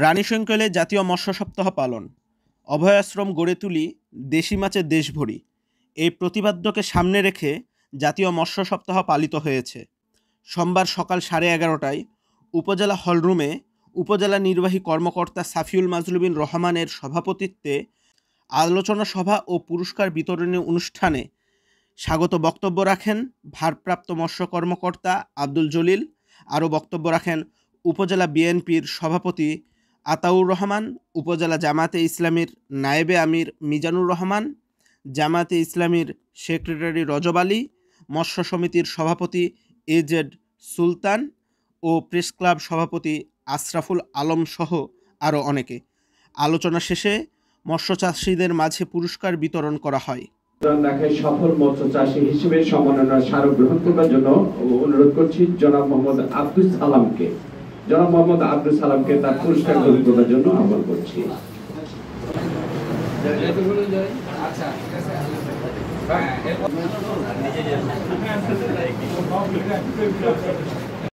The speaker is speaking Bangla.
রানীশঙ্কলে জাতীয় মৎস্য সপ্তাহ পালন, অভয়াশ্রম গড়ে তুলি, দেশি মাছের দেশ ভরি। এই প্রতিপাদ্যকে সামনে রেখে জাতীয় মৎস্য সপ্তাহ পালিত হয়েছে। সোমবার সকাল 11:30টায় উপজেলা হলরুমে উপজেলা নির্বাহী কর্মকর্তা সাফিউল মাজলুবিন রহমানের সভাপতিত্বে আলোচনা সভা ও পুরস্কার বিতরণী অনুষ্ঠানে স্বাগত বক্তব্য রাখেন ভারপ্রাপ্ত মৎস্য কর্মকর্তা আব্দুল জলিল। আরও বক্তব্য রাখেন উপজেলা বিএনপির সভাপতি আতাউর রহমান, উপজেলা জামায়াতে ইসলামীর নায়েবে আমির মিজানুর রহমান, জামায়াতে ইসলামীর সেক্রেটারি রজব আলী, মৎস্য সমিতির সভাপতি এজেড সুলতান ও প্রেস ক্লাব সভাপতি আশরাফুল আলম সহ আরও অনেকে। আলোচনা শেষে মৎস্য চাষিদের মাঝে পুরস্কার বিতরণ করা হয়। সফল মৎস্য চাষী হিসেবে সম্মাননার স্মারক গ্রহণ করবার জন্য অনুরোধ করছি জনাব মোহাম্মদ আব্দুল সালামকে। জনাব মোহাম্মদ আব্দুল সালামকে তার পুরস্কার গ্রহণ করবার জন্য আহ্বান করছি। আচ্ছা